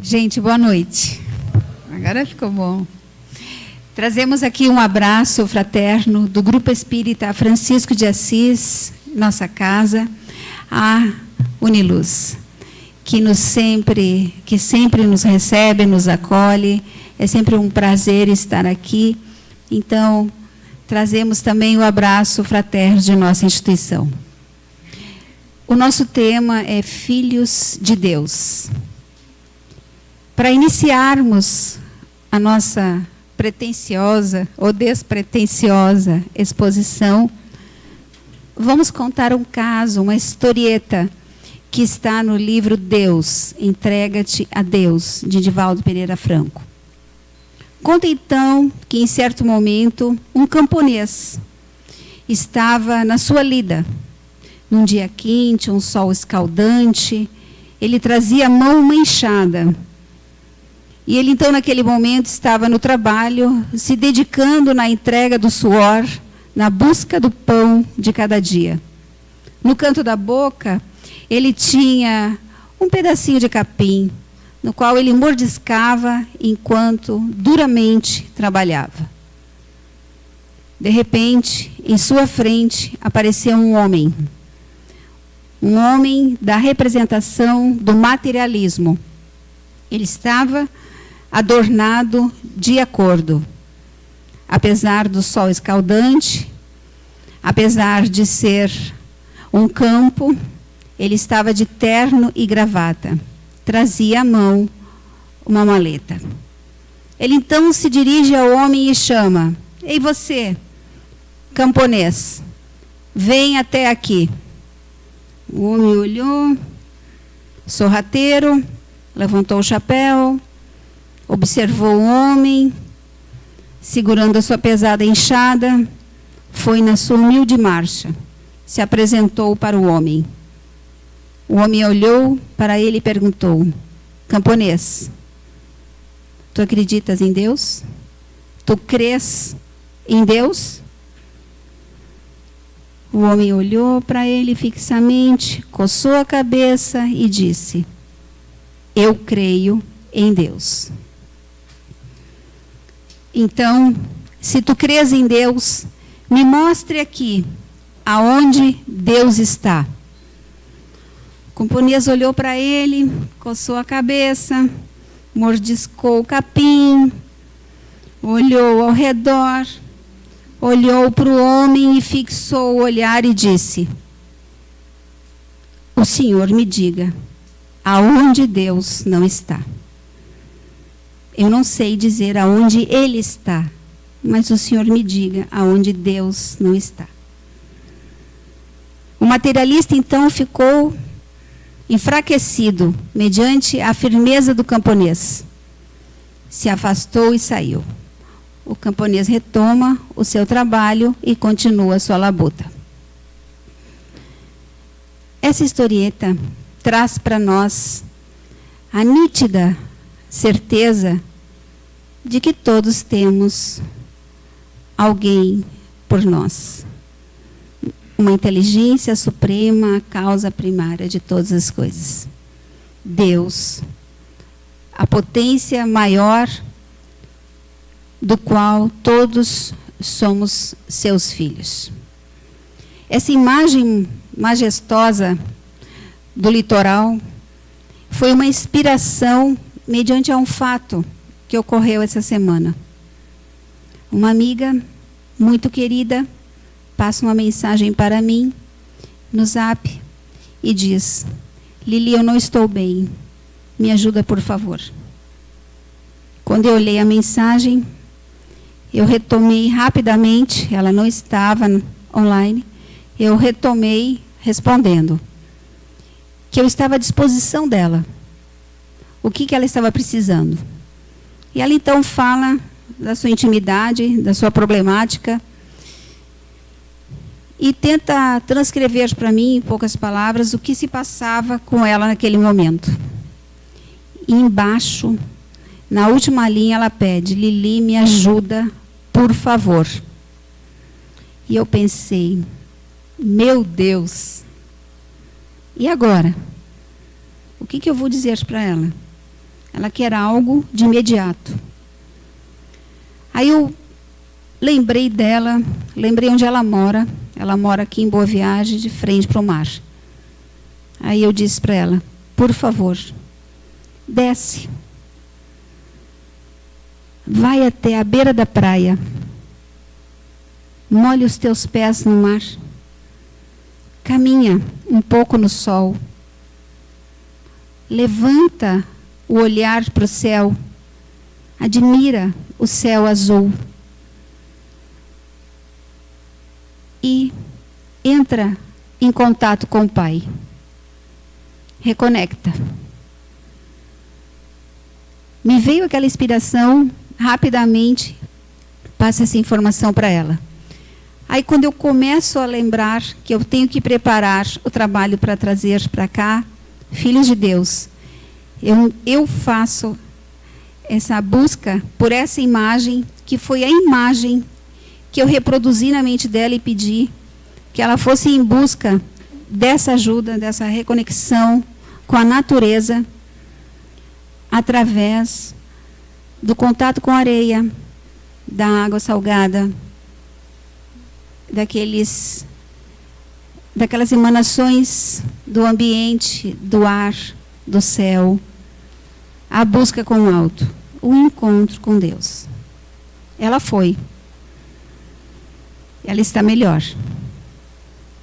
Gente, boa noite. Agora ficou bom. Trazemos aqui um abraço fraterno do Grupo Espírita Francisco de Assis, nossa casa, a Uniluz, que sempre nos recebe, nos acolhe. É sempre um prazer estar aqui. Então, trazemos também o abraço fraterno de nossa instituição. O nosso tema é Filhos de Deus. Para iniciarmos a nossa pretensiosa ou despretensiosa exposição, vamos contar um caso, uma historieta que está no livro Deus, Entrega-te a Deus, de Divaldo Pereira Franco. Conta então que em certo momento um camponês estava na sua lida. Num dia quente, um sol escaldante, ele trazia à mão uma enxada. E ele, então, naquele momento, estava no trabalho, se dedicando na entrega do suor, na busca do pão de cada dia. No canto da boca, ele tinha um pedacinho de capim, no qual ele mordiscava enquanto duramente trabalhava. De repente, em sua frente, apareceu um homem da representação do materialismo. Ele estava adornado de acordo. Apesar do sol escaldante, apesar de ser um campo, ele estava de terno e gravata. Trazia à mão uma maleta. Ele então se dirige ao homem e chama: "Ei você, camponês, vem até aqui." O homem olhou, sorrateiro, levantou o chapéu, observou o homem, segurando a sua pesada enxada, foi na sua humilde marcha, se apresentou para o homem. O homem olhou para ele e perguntou: "Camponês, tu acreditas em Deus? Tu crês em Deus?" O homem olhou para ele fixamente, coçou a cabeça e disse: "Eu creio em Deus." Então, se tu crês em Deus, me mostre aqui aonde Deus está. O camponês olhou para ele, coçou a cabeça, mordiscou o capim, olhou ao redor, olhou para o homem e fixou o olhar e disse: "O Senhor me diga aonde Deus não está. Eu não sei dizer aonde Ele está, mas o Senhor me diga aonde Deus não está." O materialista então ficou enfraquecido mediante a firmeza do camponês. Se afastou e saiu. O camponês retoma o seu trabalho e continua a sua labuta. Essa historieta traz para nós a nítida certeza de que todos temos alguém por nós. Uma inteligência suprema, a causa primária de todas as coisas. Deus, a potência maior do qual todos somos seus filhos. Essa imagem majestosa do litoral foi uma inspiração mediante a um fato que ocorreu essa semana. Uma amiga muito querida passa uma mensagem para mim no Zap e diz: "Lili, eu não estou bem, me ajuda por favor." Quando eu olhei a mensagem, eu retomei rapidamente, ela não estava online, eu retomei respondendo que eu estava à disposição dela, o que ela estava precisando. E ela então fala da sua intimidade, da sua problemática, e tenta transcrever para mim, em poucas palavras, o que se passava com ela naquele momento. E embaixo, na última linha, ela pede: "Lili, me ajuda, por favor." E eu pensei: meu Deus, e agora? O que eu vou dizer para ela? Ela quer algo de imediato. Aí eu lembrei dela, lembrei onde ela mora. Ela mora aqui em Boa Viagem, de frente para o mar. Aí eu disse para ela, por favor, desce. Vai até a beira da praia. Molhe os teus pés no mar. Caminha um pouco no sol. Levanta o olhar para o céu. Admira o céu azul. E entra em contato com o Pai. Reconecta. Me veio aquela inspiração, rapidamente passo essa informação para ela. Aí quando eu começo a lembrar que eu tenho que preparar o trabalho para trazer para cá, filhos de Deus, eu faço essa busca por essa imagem, que foi a imagem que eu reproduzi na mente dela e pedi que ela fosse em busca dessa ajuda, dessa reconexão com a natureza, através do contato com a areia, da água salgada, daquelas emanações do ambiente, do ar, do céu, a busca com o alto, o encontro com Deus. Ela foi. Ela está melhor.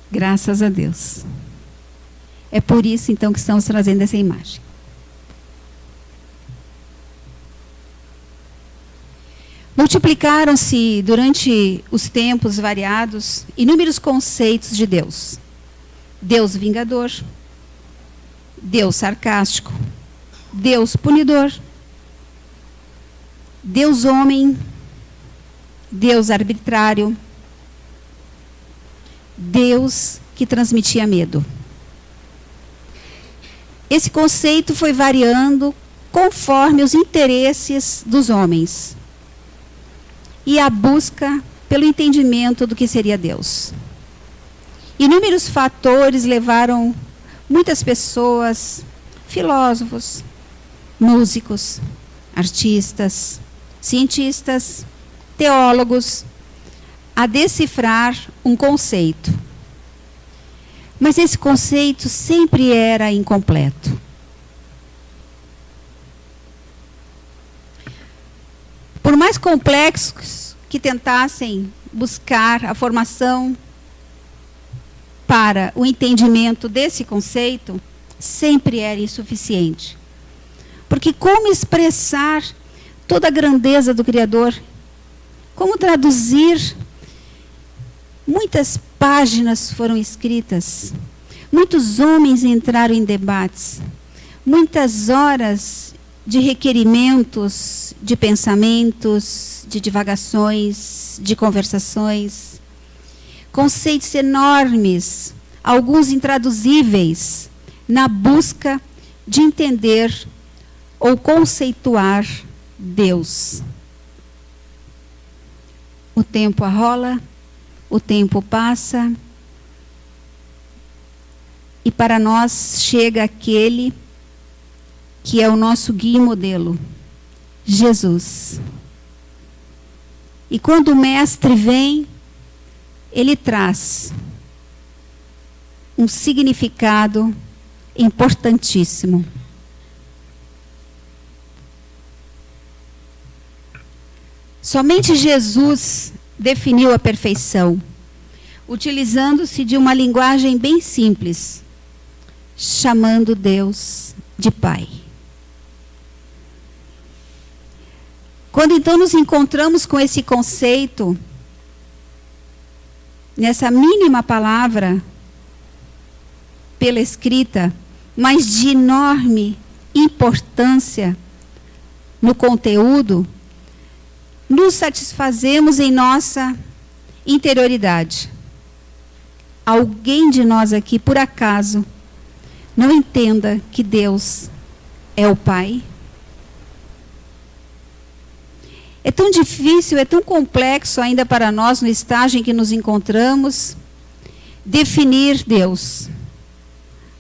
Graças a Deus. É por isso, então, que estamos trazendo essa imagem. Multiplicaram-se, durante os tempos variados, inúmeros conceitos de Deus. Deus vingador, Deus sarcástico, Deus punidor, Deus homem, Deus arbitrário, Deus que transmitia medo. Esse conceito foi variando conforme os interesses dos homens e a busca pelo entendimento do que seria Deus. Inúmeros fatores levaram muitas pessoas, filósofos, músicos, artistas, cientistas, teólogos, a decifrar um conceito. Mas esse conceito sempre era incompleto. Por mais complexos que tentassem buscar a formação para o entendimento desse conceito, sempre era insuficiente. Porque como expressar toda a grandeza do Criador? Como traduzir? Muitas páginas foram escritas, muitos homens entraram em debates, muitas horas de requerimentos, de pensamentos, de divagações, de conversações, conceitos enormes, alguns intraduzíveis, na busca de entender ou conceituar Deus. O tempo arrola, o tempo passa, e para nós chega aquele que é o nosso guia e modelo, Jesus. E quando o Mestre vem, ele traz um significado importantíssimo. Somente Jesus definiu a perfeição, utilizando-se de uma linguagem bem simples, chamando Deus de Pai. Quando então nos encontramos com esse conceito, nessa mínima palavra, pela escrita, mas de enorme importância no conteúdo, nos satisfazemos em nossa interioridade. Alguém de nós aqui, por acaso, não entenda que Deus é o Pai? É tão difícil, é tão complexo ainda para nós, no estágio em que nos encontramos, definir Deus.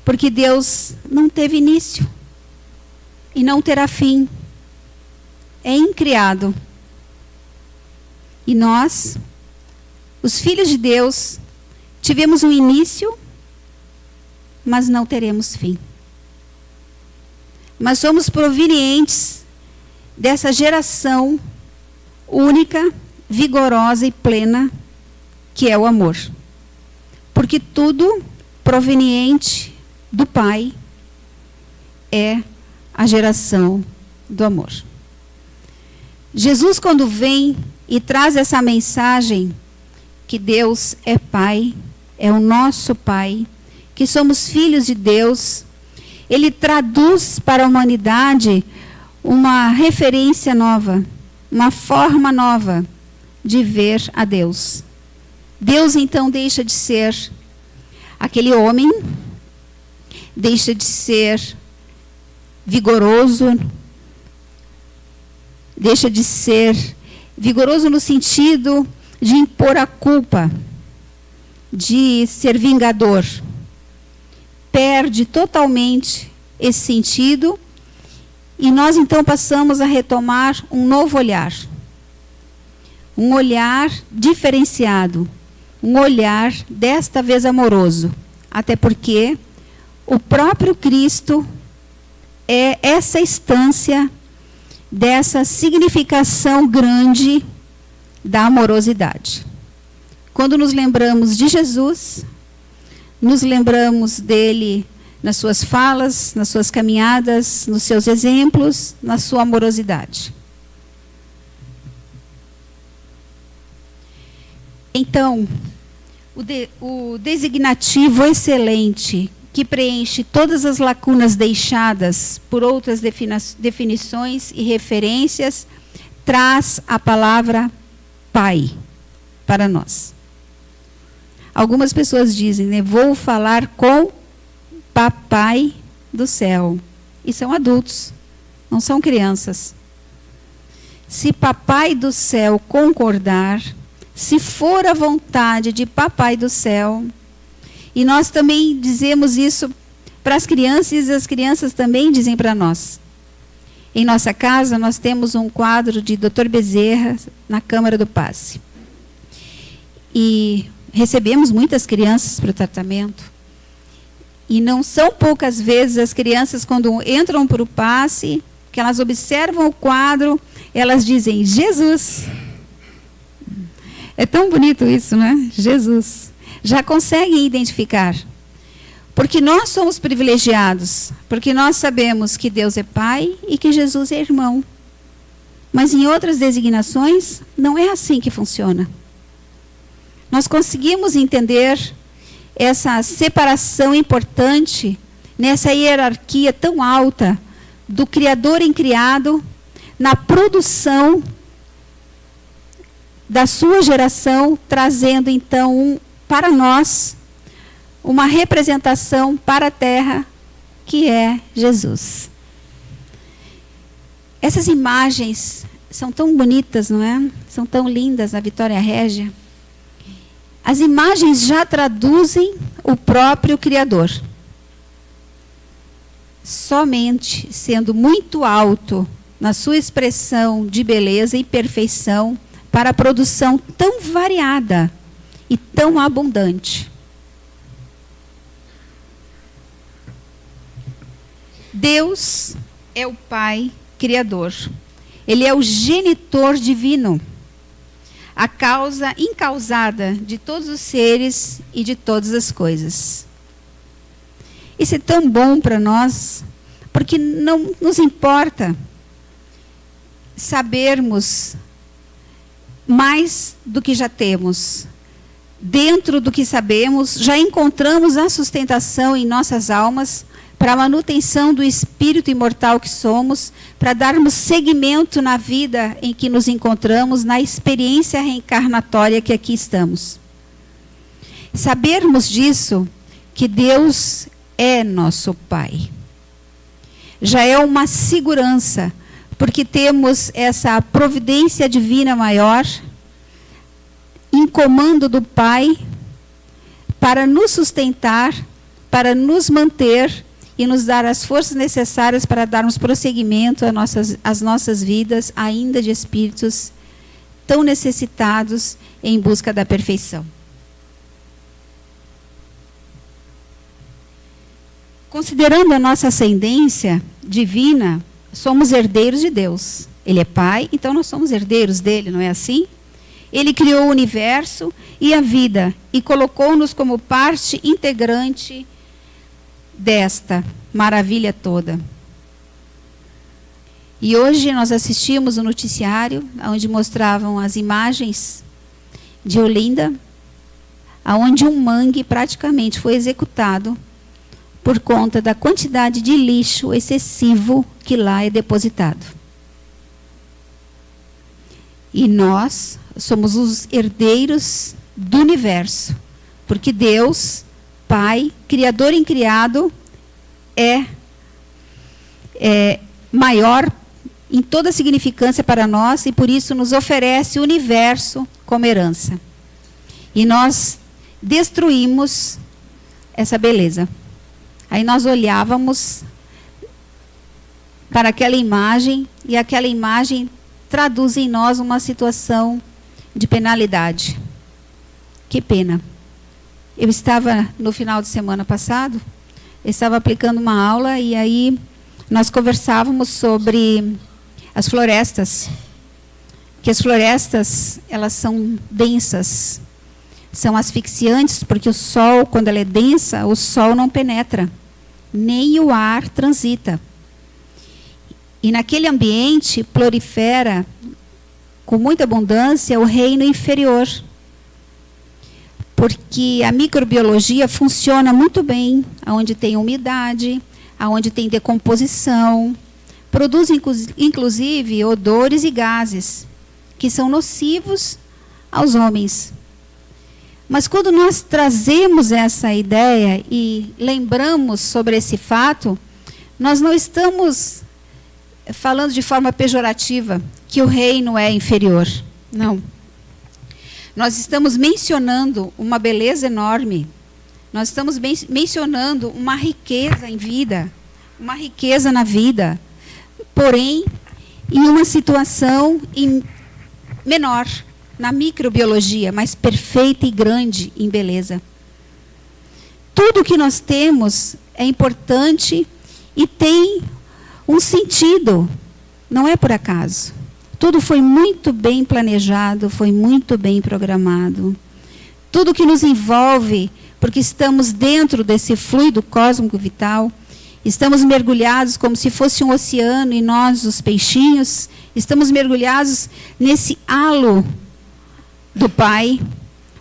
Porque Deus não teve início e não terá fim. É incriado. E nós, os filhos de Deus, tivemos um início, mas não teremos fim. Mas somos provenientes dessa geração única, vigorosa e plena, que é o amor. Porque tudo proveniente do Pai é a geração do amor. Jesus, quando vem e traz essa mensagem que Deus é Pai, é o nosso Pai, que somos filhos de Deus, ele traduz para a humanidade uma referência nova, uma forma nova de ver a Deus. Deus, então, deixa de ser aquele homem, deixa de ser vigoroso, deixa de ser vigoroso no sentido de impor a culpa, de ser vingador. Perde totalmente esse sentido e nós então passamos a retomar um novo olhar. Um olhar diferenciado, um olhar desta vez amoroso. Até porque o próprio Cristo é essa instância dessa significação grande da amorosidade. Quando nos lembramos de Jesus, nos lembramos dele nas suas falas, nas suas caminhadas, nos seus exemplos, na sua amorosidade. Então, o designativo excelente, que preenche todas as lacunas deixadas por outras definições e referências, traz a palavra Pai para nós. Algumas pessoas dizem, né, vou falar com Papai do céu. E são adultos, não são crianças. Se Papai do céu concordar, se for a vontade de Papai do céu, e nós também dizemos isso para as crianças, e as crianças também dizem para nós. Em nossa casa, nós temos um quadro de Dr. Bezerra na Câmara do Passe. E recebemos muitas crianças para o tratamento. E não são poucas vezes as crianças, quando entram para o passe, que elas observam o quadro, elas dizem, Jesus. É tão bonito isso, né? Jesus. Já conseguem identificar. Porque nós somos privilegiados. Porque nós sabemos que Deus é Pai e que Jesus é irmão. Mas em outras designações, não é assim que funciona. Nós conseguimos entender essa separação importante, nessa hierarquia tão alta, do Criador em criado, na produção da sua geração, trazendo então para nós uma representação para a terra, que é Jesus. Essas imagens são tão bonitas, não é? São tão lindas, a Vitória Régia. As imagens já traduzem o próprio Criador. Somente sendo muito alto na sua expressão de beleza e perfeição para a produção tão variada e tão abundante. Deus é o Pai Criador. Ele é o genitor divino. A causa incausada de todos os seres e de todas as coisas. Isso é tão bom para nós, porque não nos importa sabermos mais do que já temos. Dentro do que sabemos, já encontramos a sustentação em nossas almas para a manutenção do espírito imortal que somos, para darmos seguimento na vida em que nos encontramos, na experiência reencarnatória que aqui estamos. Sabermos disso, que Deus é nosso Pai. Já é uma segurança, porque temos essa providência divina maior, em comando do Pai, para nos sustentar, para nos manter e nos dar as forças necessárias para darmos prosseguimento às nossas vidas, ainda de espíritos tão necessitados em busca da perfeição. Considerando a nossa ascendência divina, somos herdeiros de Deus. Ele é Pai, então nós somos herdeiros dele, não é assim? Ele criou o universo e a vida e colocou-nos como parte integrante desta maravilha toda. E hoje nós assistimos o noticiário, onde mostravam as imagens de Olinda, onde um mangue praticamente foi executado por conta da quantidade de lixo excessivo que lá é depositado. E nós somos os herdeiros do universo, porque Deus, Pai, Criador incriado, é maior em toda a significância para nós e por isso nos oferece o universo como herança. E nós destruímos essa beleza. Aí nós olhávamos para aquela imagem e aquela imagem traduz em nós uma situação de penalidade. Que pena. Eu estava, no final de semana passado, eu estava aplicando uma aula e aí nós conversávamos sobre as florestas. Que as florestas, elas são densas, são asfixiantes, porque o sol, quando ela é densa, o sol não penetra, nem o ar transita. E naquele ambiente prolifera com muita abundância o reino inferior. Porque a microbiologia funciona muito bem, onde tem umidade, onde tem decomposição, produz inclusive odores e gases, que são nocivos aos homens. Mas quando nós trazemos essa ideia e lembramos sobre esse fato, nós não estamos falando de forma pejorativa que o reino é inferior. Não. Nós estamos mencionando uma beleza enorme. Nós estamos mencionando uma riqueza em vida, uma riqueza na vida, porém, em uma situação menor, na microbiologia, mas perfeita e grande em beleza. Tudo que nós temos é importante e tem um sentido, não é por acaso. Tudo foi muito bem planejado, foi muito bem programado. Tudo que nos envolve, porque estamos dentro desse fluido cósmico vital, estamos mergulhados como se fosse um oceano e nós, os peixinhos, estamos mergulhados nesse halo do Pai,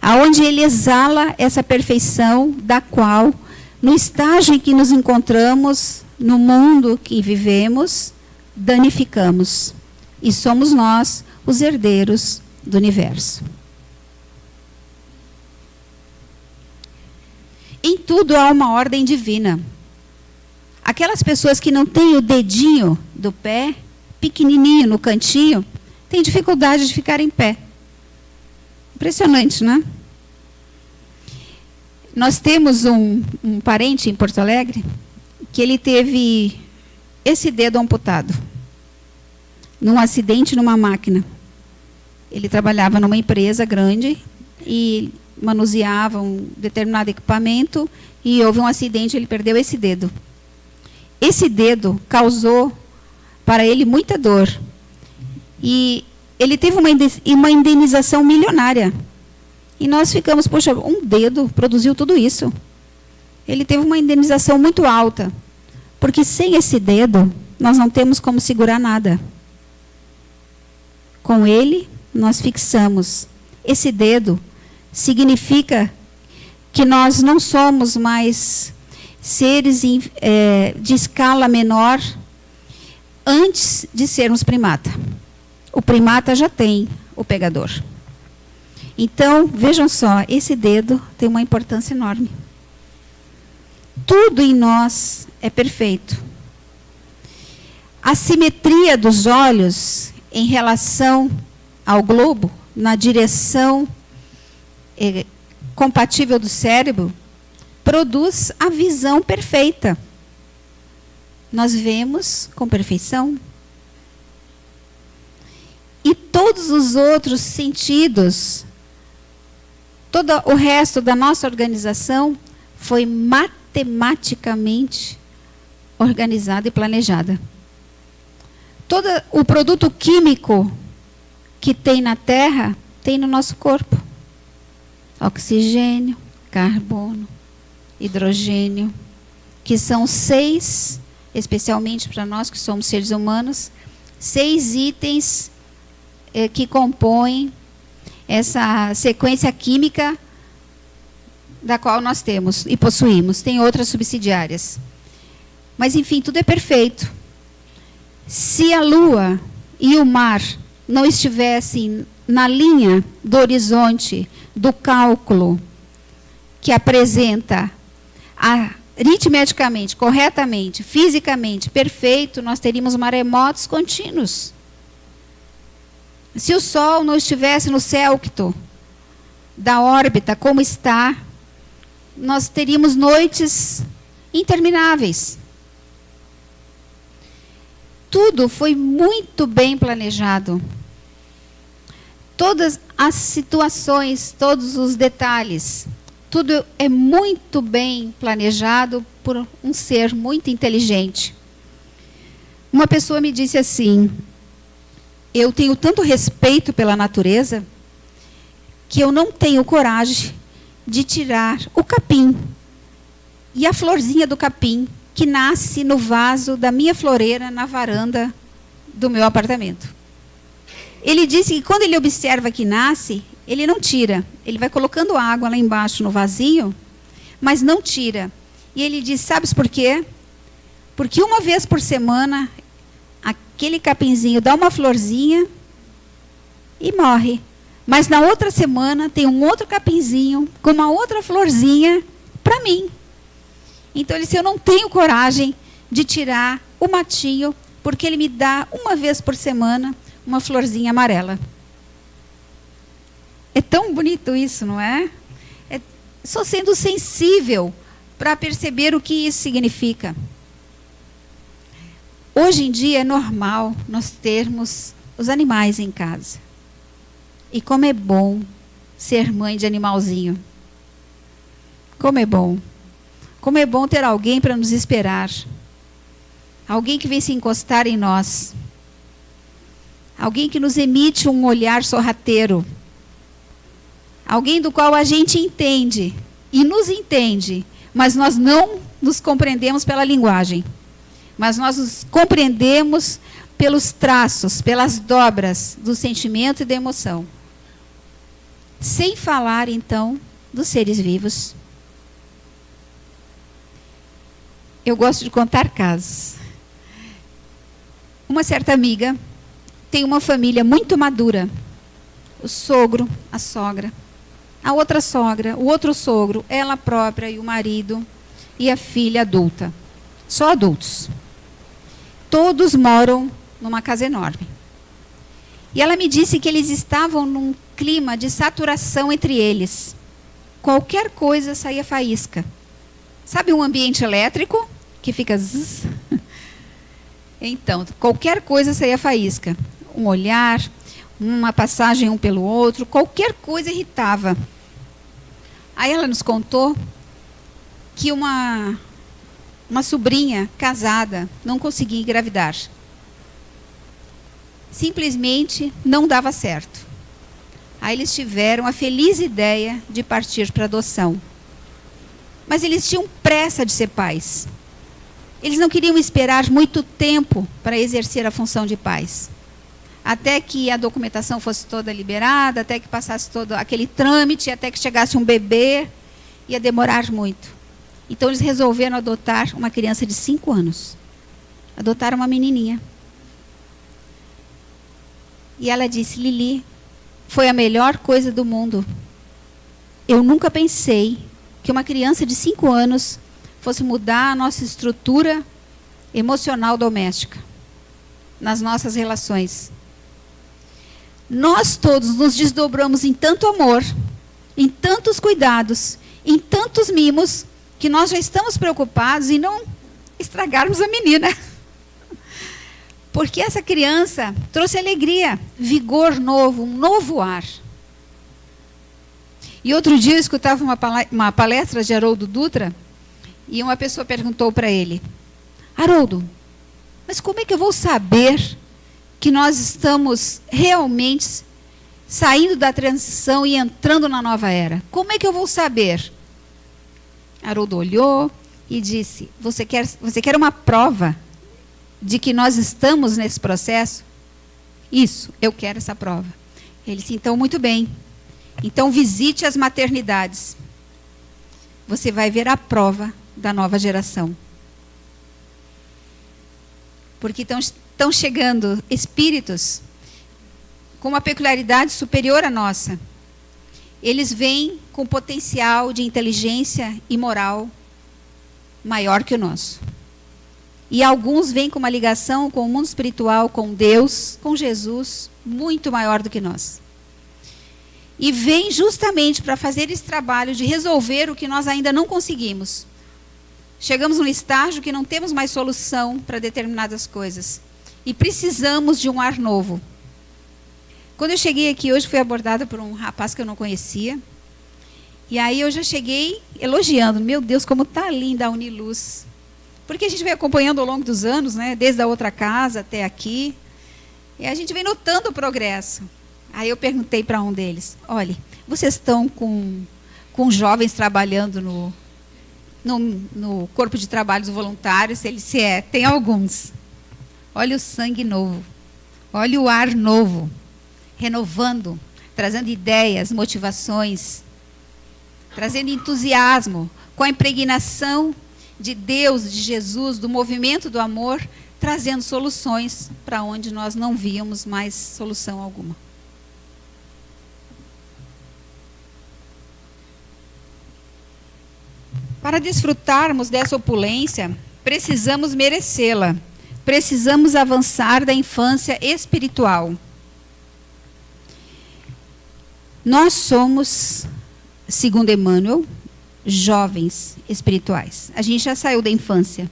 aonde Ele exala essa perfeição da qual, no estágio em que nos encontramos, no mundo que vivemos, danificamos. E somos nós os herdeiros do universo. Em tudo há uma ordem divina. Aquelas pessoas que não têm o dedinho do pé, pequenininho no cantinho, têm dificuldade de ficar em pé. Impressionante, né? Nós temos um parente em Porto Alegre que ele teve esse dedo amputado num acidente numa máquina. Ele trabalhava numa empresa grande e manuseava um determinado equipamento e houve um acidente, ele perdeu esse dedo. Esse dedo causou para ele muita dor. E ele teve uma indenização milionária. E nós ficamos, poxa, um dedo produziu tudo isso. Ele teve uma indenização muito alta. Porque sem esse dedo, nós não temos como segurar nada. Com ele, nós fixamos. Esse dedo significa que nós não somos mais seres de escala menor antes de sermos primata. O primata já tem o pegador. Então, vejam só, esse dedo tem uma importância enorme. Tudo em nós é perfeito. A simetria dos olhos em relação ao globo, na direção compatível do cérebro, produz a visão perfeita. nós vemos com perfeição. E todos os outros sentidos, todo o resto da nossa organização foi matematicamente organizada e planejada. Todo o produto químico que tem na Terra, tem no nosso corpo. Oxigênio, carbono, hidrogênio, que são 6, especialmente para nós que somos seres humanos, 6 itens que compõem essa sequência química da qual nós temos e possuímos. Tem outras subsidiárias. Mas, enfim, tudo é perfeito. Se a Lua e o mar não estivessem na linha do horizonte do cálculo que apresenta aritmeticamente, corretamente, fisicamente, perfeito, nós teríamos maremotos contínuos. Se o Sol não estivesse no célquito da órbita como está, nós teríamos noites intermináveis. Tudo foi muito bem planejado. Todas as situações, todos os detalhes, tudo é muito bem planejado por um ser muito inteligente. Uma pessoa me disse assim: eu tenho tanto respeito pela natureza que eu não tenho coragem de tirar o capim e a florzinha do capim que nasce no vaso da minha floreira na varanda do meu apartamento. Ele disse que quando ele observa que nasce, ele não tira. Ele vai colocando água lá embaixo no vasinho, mas não tira. E ele diz, sabe por quê? Porque uma vez por semana, aquele capinzinho dá uma florzinha e morre. Mas na outra semana tem um outro capinzinho com uma outra florzinha para mim. Então ele disse, eu não tenho coragem de tirar o matinho, porque ele me dá uma vez por semana uma florzinha amarela. É tão bonito isso, não é? Só sendo sensível para perceber o que isso significa. Hoje em dia é normal nós termos os animais em casa. E como é bom ser mãe de animalzinho. Como é bom. Como é bom ter alguém para nos esperar. Alguém que vem se encostar em nós. Alguém que nos emite um olhar sorrateiro. Alguém do qual a gente entende e nos entende, mas nós não nos compreendemos pela linguagem. Mas nós nos compreendemos pelos traços, pelas dobras do sentimento e da emoção. Sem falar, então, dos seres vivos. Eu gosto de contar casos. Uma certa amiga tem uma família muito madura. O sogro, a sogra, a outra sogra, o outro sogro, ela própria e o marido e a filha adulta. Só adultos. Todos moram numa casa enorme. E ela me disse que eles estavam num clima de saturação entre eles. Qualquer coisa saía faísca. Sabe um ambiente elétrico que fica zzz? Então, qualquer coisa saía faísca. Um olhar, uma passagem um pelo outro, qualquer coisa irritava. Aí ela nos contou que uma sobrinha casada não conseguia engravidar. Simplesmente não dava certo. Aí eles tiveram a feliz ideia de partir para adoção. Mas eles tinham pressa de ser pais. Eles não queriam esperar muito tempo para exercer a função de pais. Até que a documentação fosse toda liberada, até que passasse todo aquele trâmite, até que chegasse um bebê, ia demorar muito. Então eles resolveram adotar uma criança de 5 anos. Adotaram uma menininha. E ela disse, Lili, foi a melhor coisa do mundo. Eu nunca pensei que uma criança de 5 anos fosse mudar a nossa estrutura emocional doméstica, nas nossas relações. Nós todos nos desdobramos em tanto amor, em tantos cuidados, em tantos mimos, que nós já estamos preocupados em não estragarmos a menina. Porque essa criança trouxe alegria, vigor novo, um novo ar. E outro dia eu escutava uma palestra de Haroldo Dutra, e uma pessoa perguntou para ele: Haroldo, mas como é que eu vou saber que nós estamos realmente saindo da transição e entrando na nova era? Como é que eu vou saber? Haroldo olhou e disse: você quer uma prova de que nós estamos nesse processo? Isso, eu quero essa prova. Ele disse: então, muito bem. Então, visite as maternidades. Você vai ver a prova da nova geração. Porque estão chegando espíritos com uma peculiaridade superior à nossa. Eles vêm com potencial de inteligência e moral maior que o nosso. E alguns vêm com uma ligação com o mundo espiritual, com Deus, com Jesus, muito maior do que nós. E vêm justamente para fazer esse trabalho de resolver o que nós ainda não conseguimos. Chegamos num estágio que não temos mais solução para determinadas coisas. E precisamos de um ar novo. Quando eu cheguei aqui hoje, fui abordada por um rapaz que eu não conhecia. E aí eu já cheguei elogiando: meu Deus, como está linda a Uniluz. Porque a gente vem acompanhando ao longo dos anos, né, desde a outra casa até aqui. E a gente vem notando o progresso. Aí eu perguntei para um deles: olha, vocês estão com jovens trabalhando no corpo de trabalho dos voluntários? Ele disse: tem alguns. Olha o sangue novo. Olha o ar novo. Renovando, trazendo ideias, motivações, trazendo entusiasmo, com a impregnação de Deus, de Jesus, do movimento do amor, trazendo soluções para onde nós não víamos mais solução alguma. Para desfrutarmos dessa opulência, precisamos merecê-la. Precisamos avançar da infância espiritual. Nós somos, segundo Emmanuel, jovens espirituais. A gente já saiu da infância.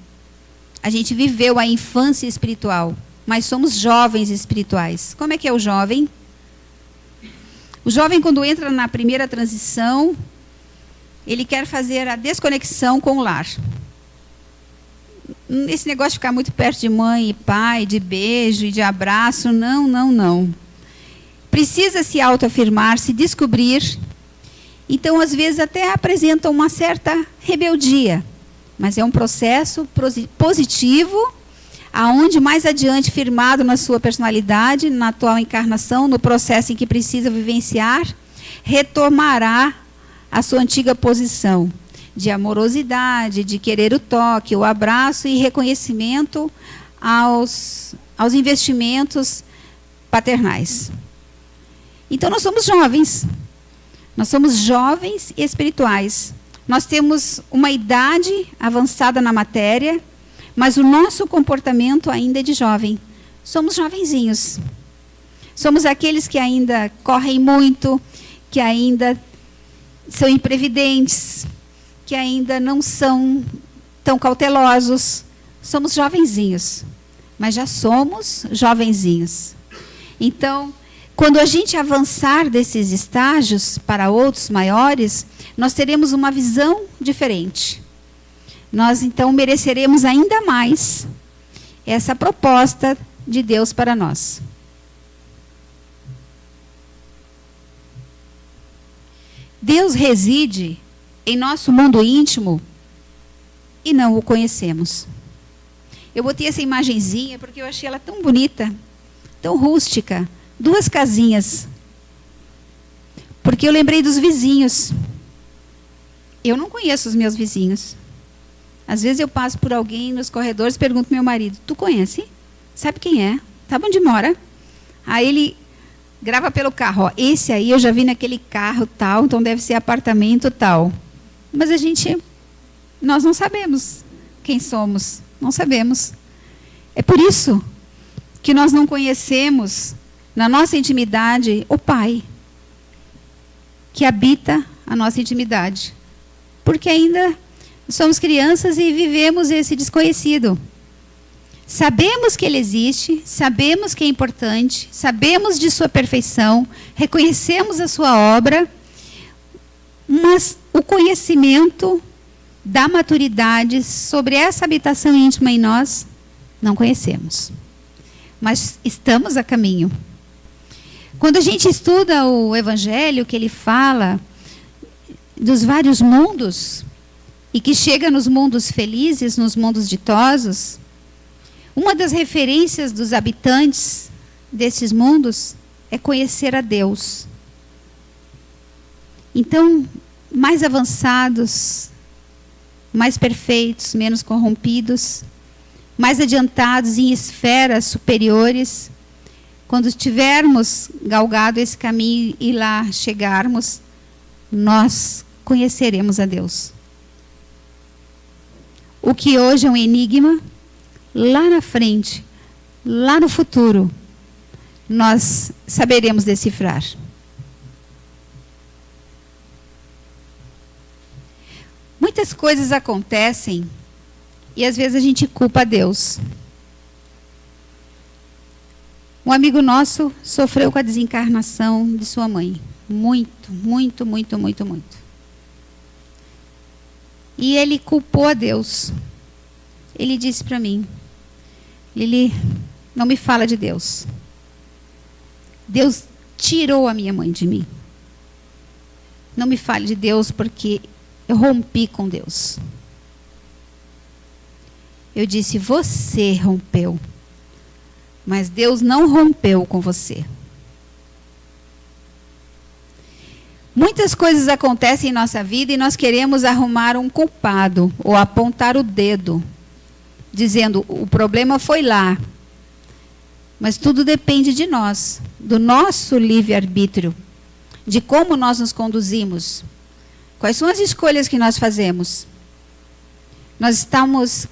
A gente viveu a infância espiritual, mas somos jovens espirituais. Como é que é o jovem? O jovem, quando entra na primeira transição, ele quer fazer a desconexão com o lar. Esse negócio de ficar muito perto de mãe e pai, de beijo e de abraço, não. Precisa se autoafirmar, se descobrir. Então, às vezes, até apresenta uma certa rebeldia. Mas é um processo positivo, aonde mais adiante, firmado na sua personalidade, na atual encarnação, no processo em que precisa vivenciar, retomará a sua antiga posição de amorosidade, de querer o toque, o abraço e reconhecimento aos investimentos paternais. Então, nós somos jovens. Nós somos jovens espirituais. Nós temos uma idade avançada na matéria, mas o nosso comportamento ainda é de jovem. Somos jovenzinhos. Somos aqueles que ainda correm muito, que ainda são imprevidentes, que ainda não são tão cautelosos. Somos jovenzinhos, mas já somos jovenzinhos. Então, quando a gente avançar desses estágios para outros maiores, nós teremos uma visão diferente. Nós, então, mereceremos ainda mais essa proposta de Deus para nós. Deus reside em nosso mundo íntimo e não o conhecemos. Eu botei essa imagenzinha porque eu achei ela tão bonita, tão rústica. 2 casinhas. Porque eu lembrei dos vizinhos. Eu não conheço os meus vizinhos. Às vezes eu passo por alguém nos corredores e pergunto ao meu marido: tu conhece? Sabe quem é? Sabe onde mora? Aí ele grava pelo carro: ó, esse aí eu já vi naquele carro tal, então deve ser apartamento tal. Mas nós não sabemos quem somos. Não sabemos. É por isso que nós não conhecemos na nossa intimidade o Pai, que habita a nossa intimidade. Porque ainda Somos crianças e vivemos esse desconhecido. Sabemos que ele existe, sabemos que é importante, sabemos de sua perfeição, reconhecemos a sua obra, mas o conhecimento da maturidade sobre essa habitação íntima em nós, não conhecemos. Mas estamos a caminho. Quando a gente estuda o Evangelho, que ele fala dos vários mundos, e que chega nos mundos felizes, nos mundos ditosos, uma das referências dos habitantes desses mundos é conhecer a Deus. Então, mais avançados, mais perfeitos, menos corrompidos, mais adiantados em esferas superiores, quando tivermos galgado esse caminho e lá chegarmos, nós conheceremos a Deus. O que hoje é um enigma, lá na frente, lá no futuro, nós saberemos decifrar. Muitas coisas acontecem e às vezes a gente culpa Deus. Um amigo nosso sofreu com a desencarnação de sua mãe. Muito, muito, muito, muito, muito. E ele culpou a Deus. Ele disse para mim, Lili, não me fala de Deus. Deus tirou a minha mãe de mim. Não me fale de Deus porque eu rompi com Deus. Eu disse, você rompeu. Mas Deus não rompeu com você. Muitas coisas acontecem em nossa vida e nós queremos arrumar um culpado ou apontar o dedo, dizendo, o problema foi lá. Mas tudo depende de nós, do nosso livre-arbítrio, de como nós nos conduzimos. Quais são as escolhas que nós fazemos? Nós estamos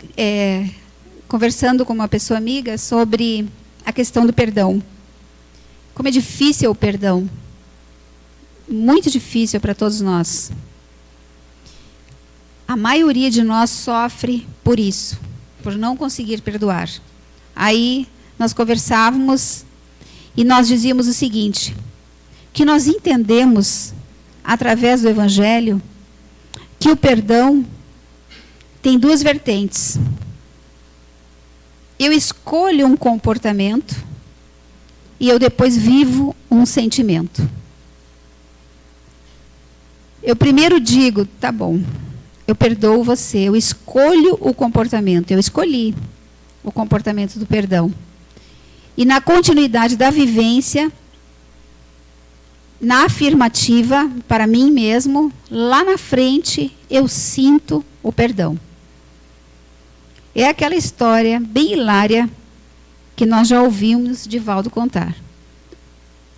conversando com uma pessoa amiga sobre a questão do perdão. Como é difícil o perdão. Muito difícil para todos nós. A maioria de nós sofre por isso, por não conseguir perdoar. Aí nós conversávamos e nós dizíamos o seguinte, que nós entendemos, através do Evangelho, que o perdão tem duas vertentes. Eu escolho um comportamento e eu depois vivo um sentimento. Eu primeiro digo, tá bom, eu perdoo você, eu escolho o comportamento, eu escolhi o comportamento do perdão. E na continuidade da vivência, na afirmativa, para mim mesmo, lá na frente, eu sinto o perdão. É aquela história bem hilária que nós já ouvimos Divaldo contar.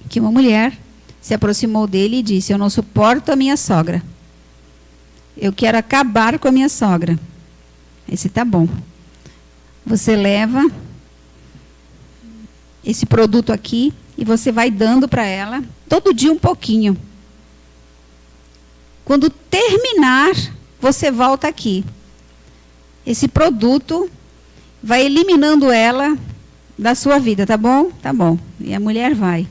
Que uma mulher se aproximou dele e disse, eu não suporto a minha sogra. Eu quero acabar com a minha sogra. Ele disse, tá bom. Você leva esse produto aqui e você vai dando para ela todo dia um pouquinho. Quando terminar, você volta aqui. Esse produto vai eliminando ela da sua vida, tá bom? Tá bom. E a mulher vai.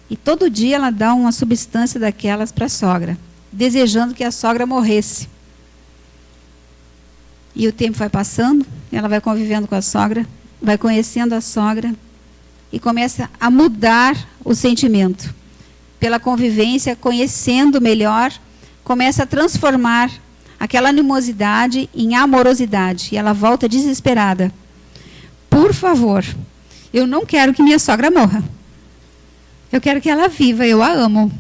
E todo dia ela dá uma substância daquelas para a sogra, desejando que a sogra morresse. E o tempo vai passando, ela vai convivendo com a sogra, vai conhecendo a sogra e começa a mudar o sentimento. Pela convivência, conhecendo melhor, começa a transformar aquela animosidade em amorosidade. E ela volta desesperada. Por favor, eu não quero que minha sogra morra. Eu quero que ela viva, eu a amo.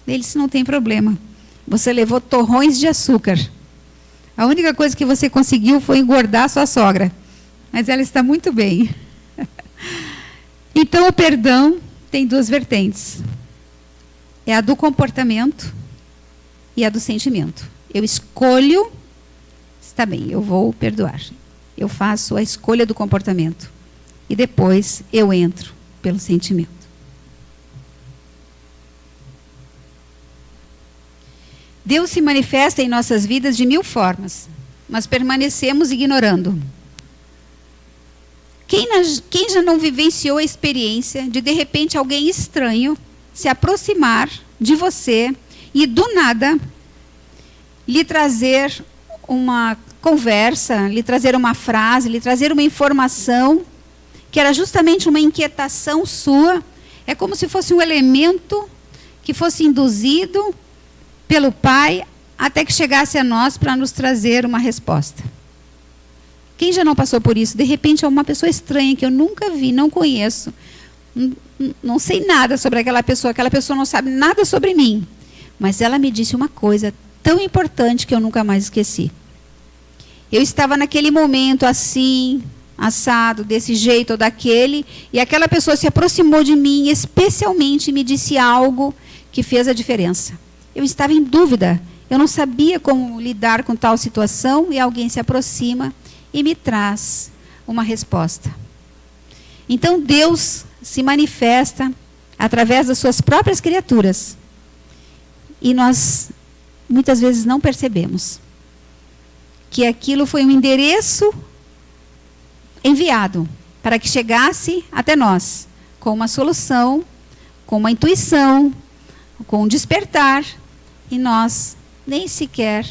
Ele disse, não tem problema. Você levou torrões de açúcar. A única coisa que você conseguiu foi engordar a sua sogra. Mas ela está muito bem. Então, o perdão tem duas vertentes. É a do comportamento e a do sentimento. Eu escolho, está bem, eu vou perdoar. Eu faço a escolha do comportamento. E depois eu entro pelo sentimento. Deus se manifesta em nossas vidas de 1000 formas. mas permanecemos ignorando. Quem já não vivenciou a experiência de repente, alguém estranho se aproximar de você e, do nada, lhe trazer uma conversa, lhe trazer uma frase, lhe trazer uma informação que era justamente uma inquietação sua? É como se fosse um elemento que fosse induzido pelo Pai até que chegasse a nós para nos trazer uma resposta. Quem já não passou por isso? De repente, é uma pessoa estranha que eu nunca vi, não conheço, não sei nada sobre aquela pessoa não sabe nada sobre mim, mas ela me disse uma coisa tão importante que eu nunca mais esqueci. Eu estava naquele momento assim, assado, desse jeito ou daquele, e aquela pessoa se aproximou de mim, especialmente me disse algo que fez a diferença. Eu estava em dúvida, eu não sabia como lidar com tal situação, e alguém se aproxima e me traz uma resposta. Então Deus se manifesta através das suas próprias criaturas, e nós muitas vezes não percebemos que aquilo foi um endereço enviado para que chegasse até nós com uma solução, com uma intuição, com um despertar, e nós nem sequer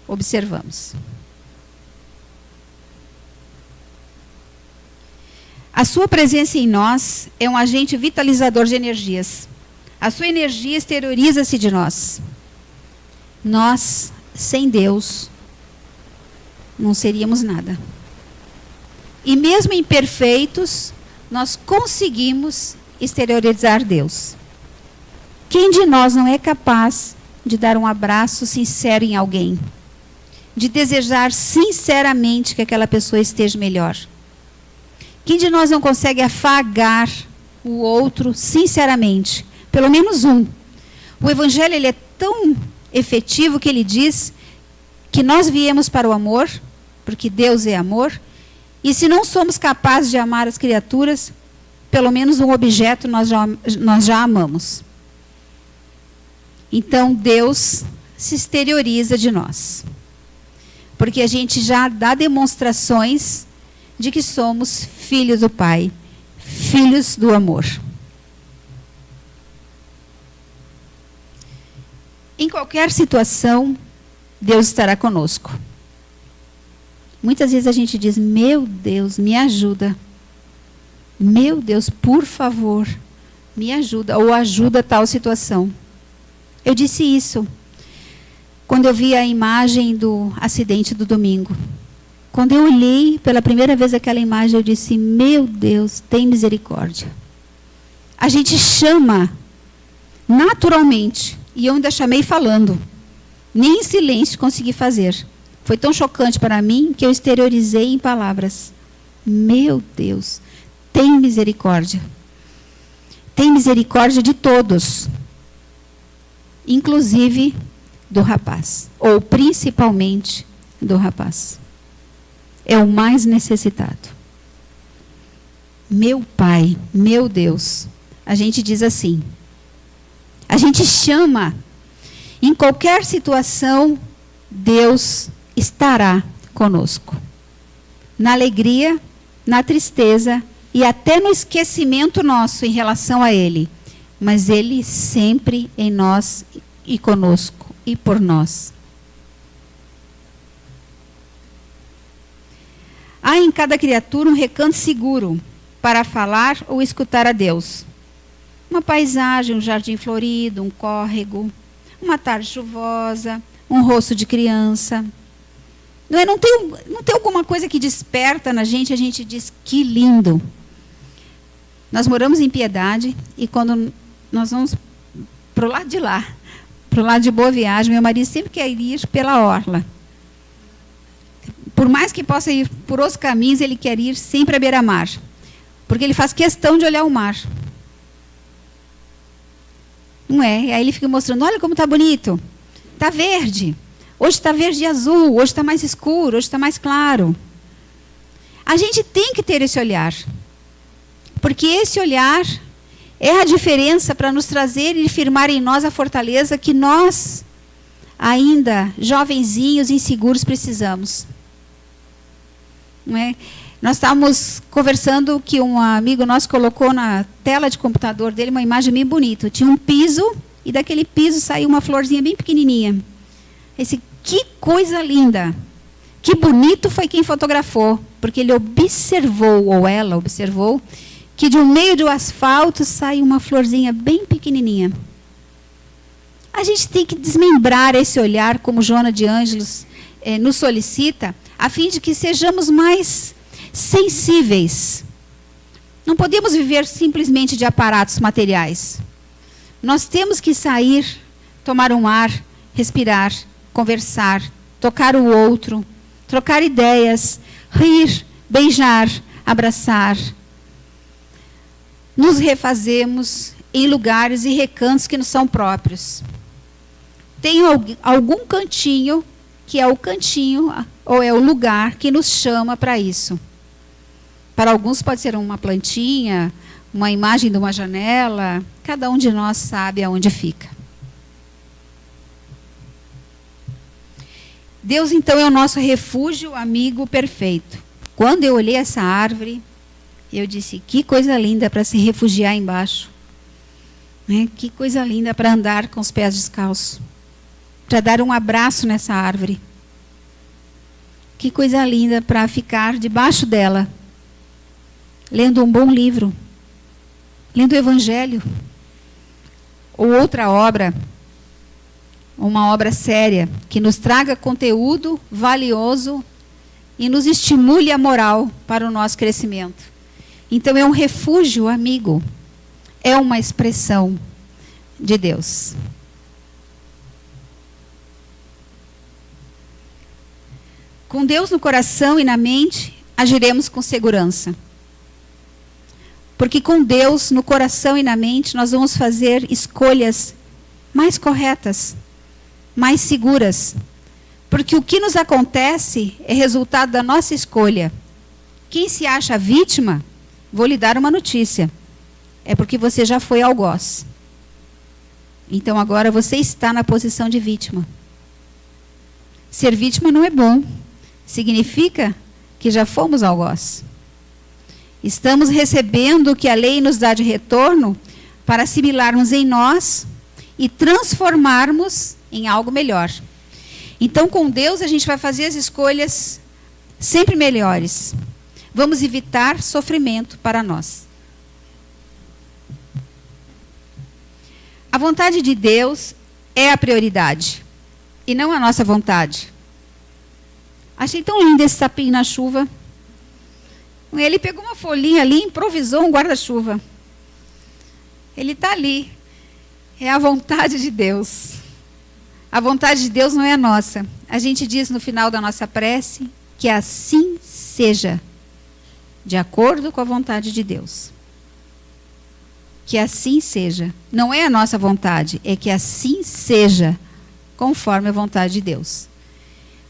observamos. A sua presença em nós é um agente vitalizador de energias. A sua energia exterioriza-se de nós. Nós, sem Deus, não seríamos nada. E mesmo imperfeitos, nós conseguimos exteriorizar Deus. Quem de nós não é capaz de dar um abraço sincero em alguém? De desejar sinceramente que aquela pessoa esteja melhor? Quem de nós não consegue afagar o outro sinceramente? Pelo menos um. O Evangelho ele é tão efetivo que ele diz que nós viemos para o amor, porque Deus é amor, e se não somos capazes de amar as criaturas, pelo menos um objeto nós já amamos. Então Deus se exterioriza de nós, porque a gente já dá demonstrações de que somos filhos do Pai, filhos do amor. Em qualquer situação, Deus estará conosco. Muitas vezes a gente diz, meu Deus, me ajuda. Meu Deus, por favor, me ajuda, ou ajuda tal situação. Eu disse isso quando eu vi a imagem do acidente do domingo. Quando eu olhei pela primeira vez aquela imagem, eu disse, meu Deus, tem misericórdia. A gente chama naturalmente, e eu ainda chamei falando. Nem em silêncio consegui fazer. Foi tão chocante para mim que eu exteriorizei em palavras. Meu Deus, tem misericórdia. Tem misericórdia de todos. Inclusive do rapaz. Ou principalmente do rapaz. É o mais necessitado. Meu Pai, meu Deus. A gente diz assim. A gente chama. Em qualquer situação, Deus estará conosco. Na alegria, na tristeza e até no esquecimento nosso em relação a Ele. Mas Ele sempre em nós e conosco e por nós. Há em cada criatura um recanto seguro para falar ou escutar a Deus. Uma paisagem, um jardim florido, um córrego, uma tarde chuvosa, um rosto de criança. Não tem alguma coisa que desperta na gente, a gente diz, que lindo. Nós moramos em Piedade e quando nós vamos para o lado de lá, para o lado de Boa Viagem, meu marido sempre quer ir pela orla. Por mais que possa ir por outros caminhos, ele quer ir sempre à beira-mar. Porque ele faz questão de olhar o mar. Não é? E aí ele fica mostrando, olha como está bonito. Está verde. Hoje está verde e azul, hoje está mais escuro, hoje está mais claro. A gente tem que ter esse olhar. Porque esse olhar é a diferença para nos trazer e firmar em nós a fortaleza que nós, ainda jovenzinhos, inseguros, precisamos. não é? Nós estávamos conversando que um amigo nosso colocou na tela de computador dele uma imagem bem bonita. Tinha um piso e daquele piso saiu uma florzinha bem pequenininha. Que coisa linda! Que bonito foi quem fotografou, porque ele observou, ou ela observou, que de um meio do asfalto sai uma florzinha bem pequenininha. A gente tem que desmembrar esse olhar, como Joana de Ângelos nos solicita, a fim de que sejamos mais sensíveis. Não podemos viver simplesmente de aparatos materiais. Nós temos que sair, tomar um ar, respirar, conversar, tocar o outro, trocar ideias, rir, beijar, abraçar. Nos refazemos em lugares e recantos que nos são próprios. Tem algum cantinho, que é o cantinho, ou é o lugar que nos chama para isso. Para alguns pode ser uma plantinha, uma imagem de uma janela, cada um de nós sabe aonde fica. Deus, então, é o nosso refúgio, amigo perfeito. Quando eu olhei essa árvore, eu disse, que coisa linda para se refugiar embaixo. Né? Que coisa linda para andar com os pés descalços. Para dar um abraço nessa árvore. Que coisa linda para ficar debaixo dela, lendo um bom livro, lendo o Evangelho, ou outra obra, uma obra séria, que nos traga conteúdo valioso e nos estimule a moral para o nosso crescimento. Então é um refúgio, amigo, é uma expressão de Deus. Com Deus no coração e na mente, agiremos com segurança. Porque com Deus no coração e na mente, nós vamos fazer escolhas mais corretas, mais seguras. Porque o que nos acontece é resultado da nossa escolha. Quem se acha vítima, vou lhe dar uma notícia. É porque você já foi algoz. Então agora você está na posição de vítima. Ser vítima não é bom. Significa que já fomos algoz. Estamos recebendo o que a lei nos dá de retorno para assimilarmos em nós e transformarmos em algo melhor. Então, com Deus, a gente vai fazer as escolhas sempre melhores. Vamos evitar sofrimento para nós. A vontade de Deus é a prioridade e não a nossa vontade. Achei tão lindo esse sapinho na chuva. Ele pegou uma folhinha ali e improvisou um guarda-chuva. Ele está ali. É a vontade de Deus. A vontade de Deus não é a nossa. A gente diz no final da nossa prece que assim seja, de acordo com a vontade de Deus. Que assim seja. Não é a nossa vontade, é que assim seja, conforme a vontade de Deus.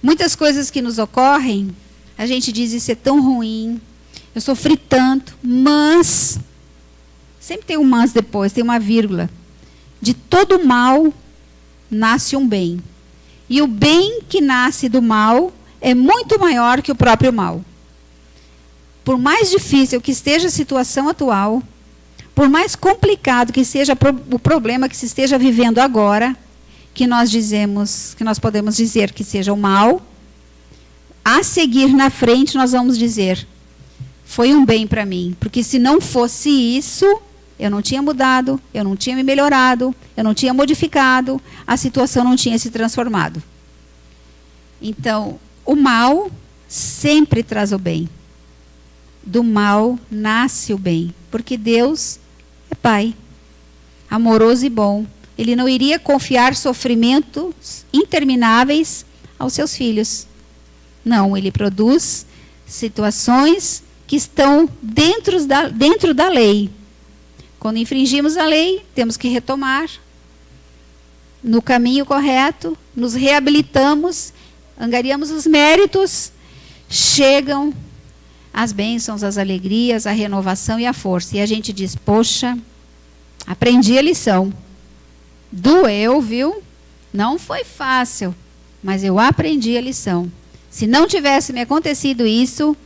Muitas coisas que nos ocorrem, a gente diz isso é tão ruim, eu sofri tanto, mas, sempre tem um mas depois, tem uma vírgula. De todo mal nasce um bem. E o bem que nasce do mal é muito maior que o próprio mal. Por mais difícil que esteja a situação atual, por mais complicado que seja o problema que se esteja vivendo agora, que nós podemos dizer que seja o mal, a seguir na frente nós vamos dizer, foi um bem para mim, porque se não fosse isso, eu não tinha mudado, eu não tinha me melhorado, eu não tinha modificado, a situação não tinha se transformado. Então, o mal sempre traz o bem. Do mal nasce o bem, porque Deus é Pai, amoroso e bom. Ele não iria confiar sofrimentos intermináveis aos seus filhos. Não, ele produz situações que estão dentro da lei. Quando infringimos a lei, temos que retomar no caminho correto, nos reabilitamos, angariamos os méritos, chegam as bênçãos, as alegrias, a renovação e a força. E a gente diz, poxa, aprendi a lição. Doeu, viu? Não foi fácil, mas eu aprendi a lição. Se não tivesse me acontecido isso,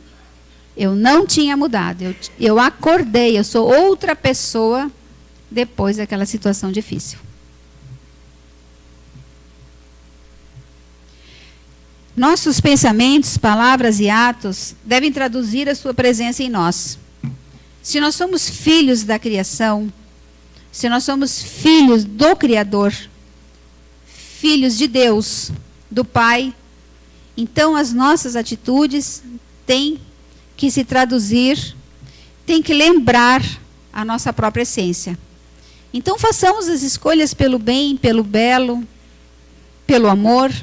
Eu não tinha mudado. Eu acordei, eu sou outra pessoa depois daquela situação difícil. Nossos pensamentos, palavras e atos devem traduzir a sua presença em nós. Se nós somos filhos da criação, se nós somos filhos do Criador, filhos de Deus, do Pai, então as nossas atitudes têm que se traduzir, têm que lembrar a nossa própria essência. Então façamos as escolhas pelo bem, pelo belo, pelo amor,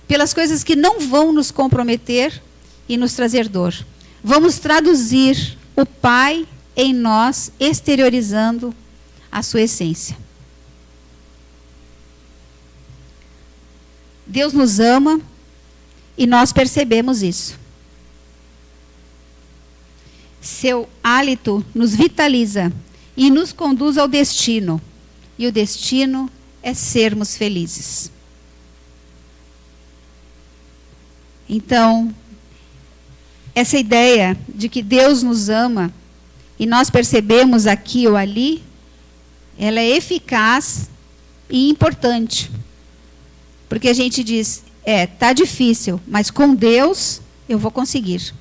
pelas coisas que não vão nos comprometer e nos trazer dor. Vamos traduzir o Pai em nós, exteriorizando a sua essência. Deus nos ama e nós percebemos isso. Seu hálito nos vitaliza e nos conduz ao destino. E o destino é sermos felizes. Então, essa ideia de que Deus nos ama e nós percebemos aqui ou ali, ela é eficaz e importante. Porque a gente diz, tá difícil, mas com Deus eu vou conseguir.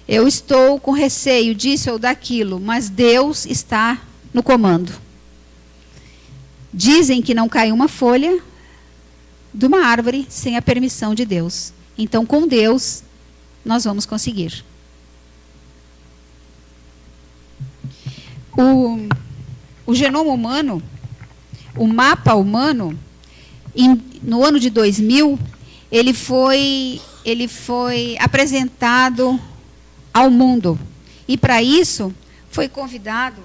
Eu estou com receio disso ou daquilo, mas Deus está no comando. Dizem que não cai uma folha de uma árvore sem a permissão de Deus. Então, com Deus, nós vamos conseguir. O genoma humano, o mapa humano, no ano de 2000, ele foi apresentado ao mundo. E, para isso, foi convidado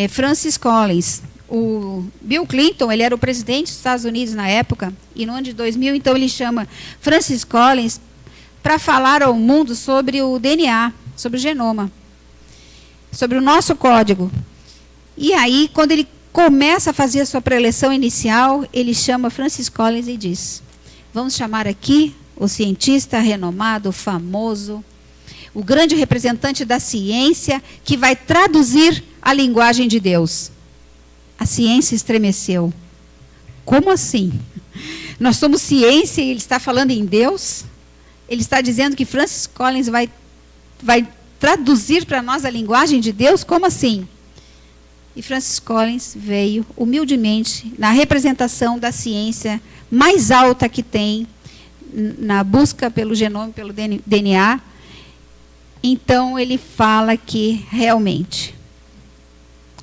Francis Collins. O Bill Clinton, ele era o presidente dos Estados Unidos na época, e no ano de 2000, então, ele chama Francis Collins para falar ao mundo sobre o DNA, sobre o genoma, sobre o nosso código. E aí, quando ele começa a fazer a sua preleção inicial, ele chama Francis Collins e diz, vamos chamar aqui o cientista renomado, famoso, o grande representante da ciência, que vai traduzir a linguagem de Deus. A ciência estremeceu. Como assim? Nós somos ciência e ele está falando em Deus? Ele está dizendo que Francis Collins vai traduzir para nós a linguagem de Deus? Como assim? E Francis Collins veio humildemente na representação da ciência mais alta que tem, na busca pelo genoma, pelo DNA. Então ele fala que realmente,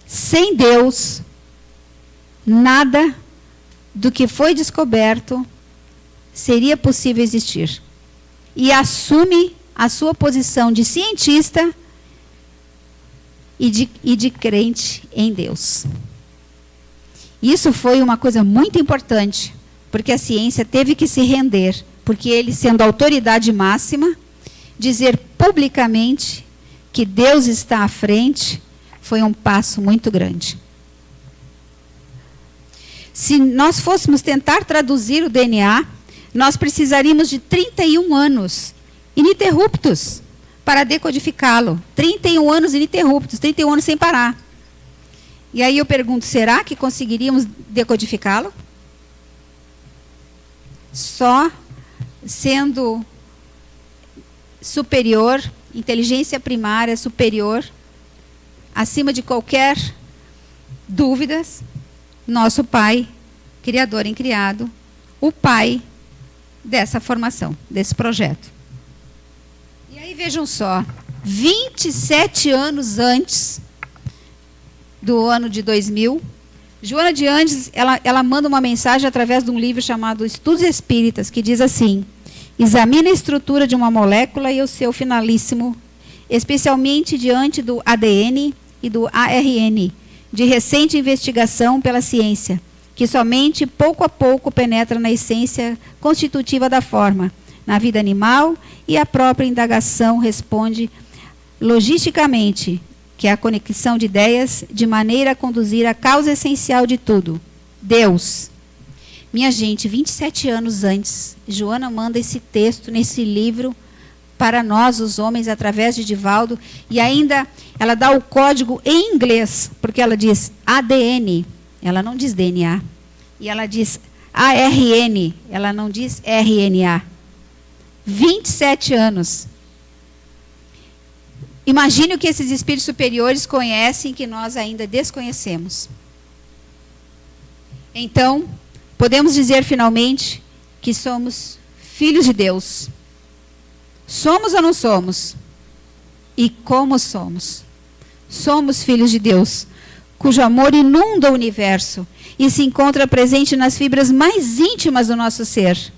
sem Deus, nada do que foi descoberto seria possível existir. E assume a sua posição de cientista e de crente em Deus. Isso foi uma coisa muito importante, porque a ciência teve que se render, porque ele, sendo a autoridade máxima, dizer publicamente que Deus está à frente, foi um passo muito grande. Se nós fôssemos tentar traduzir o DNA, nós precisaríamos de 31 anos ininterruptos para decodificá-lo. 31 anos ininterruptos, 31 anos sem parar. E aí eu pergunto, será que conseguiríamos decodificá-lo? Só sendo superior, inteligência primária superior, acima de qualquer dúvidas, nosso Pai, Criador em criado, o Pai dessa formação, desse projeto. E aí vejam só, 27 anos antes do ano de 2000, Joana de Andes, ela manda uma mensagem através de um livro chamado Estudos Espíritas, que diz assim, examina a estrutura de uma molécula e o seu finalíssimo, especialmente diante do ADN e do ARN, de recente investigação pela ciência, que somente pouco a pouco penetra na essência constitutiva da forma, na vida animal, e a própria indagação responde logisticamente, que é a conexão de ideias, de maneira a conduzir a causa essencial de tudo, Deus. Minha gente, 27 anos antes, Joana manda esse texto nesse livro para nós, os homens, através de Divaldo, e ainda ela dá o código em inglês, porque ela diz ADN, ela não diz DNA, e ela diz ARN, ela não diz RNA. 27 anos. Imagine o que esses espíritos superiores conhecem que nós ainda desconhecemos. Então, podemos dizer finalmente que somos filhos de Deus. Somos ou não somos? E como somos? Somos filhos de Deus, cujo amor inunda o universo e se encontra presente nas fibras mais íntimas do nosso ser.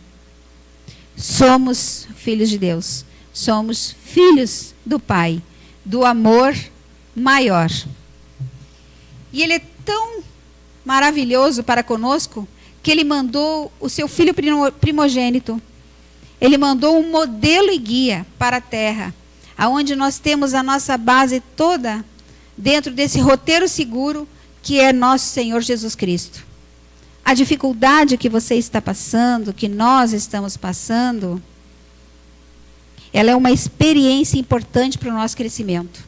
Somos filhos de Deus. Somos filhos do Pai, do amor maior. E Ele é tão maravilhoso para conosco que Ele mandou o seu Filho primogênito. Ele mandou um modelo e guia para a Terra, aonde nós temos a nossa base toda dentro desse roteiro seguro que é nosso Senhor Jesus Cristo. A dificuldade que você está passando, que nós estamos passando, ela é uma experiência importante para o nosso crescimento.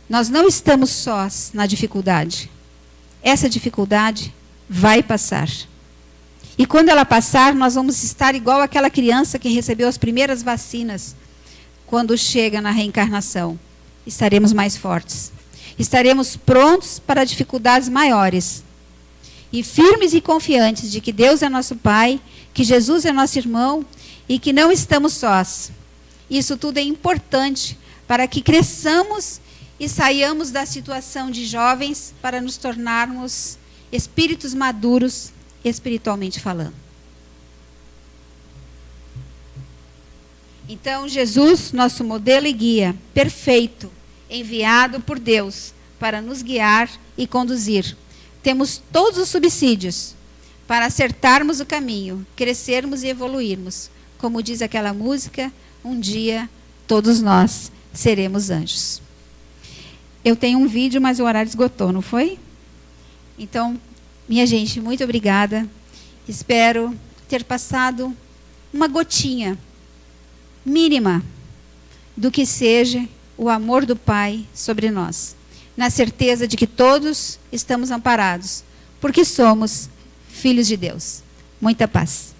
Nós não estamos sós na dificuldade. Essa dificuldade vai passar. E quando ela passar, nós vamos estar igual àquela criança que recebeu as primeiras vacinas. Quando chega na reencarnação, estaremos mais fortes. Estaremos prontos para dificuldades maiores. E firmes e confiantes de que Deus é nosso Pai, que Jesus é nosso irmão e que não estamos sós. Isso tudo é importante para que cresçamos e saiamos da situação de jovens para nos tornarmos espíritos maduros, espiritualmente falando. Então, Jesus, nosso modelo e guia, perfeito, enviado por Deus para nos guiar e conduzir. Temos todos os subsídios para acertarmos o caminho, crescermos e evoluirmos. Como diz aquela música, um dia todos nós seremos anjos. Eu tenho um vídeo, mas o horário esgotou, não foi? Então, minha gente, muito obrigada. Espero ter passado uma gotinha mínima do que seja o amor do Pai sobre nós, na certeza de que todos estamos amparados, porque somos filhos de Deus. Muita paz.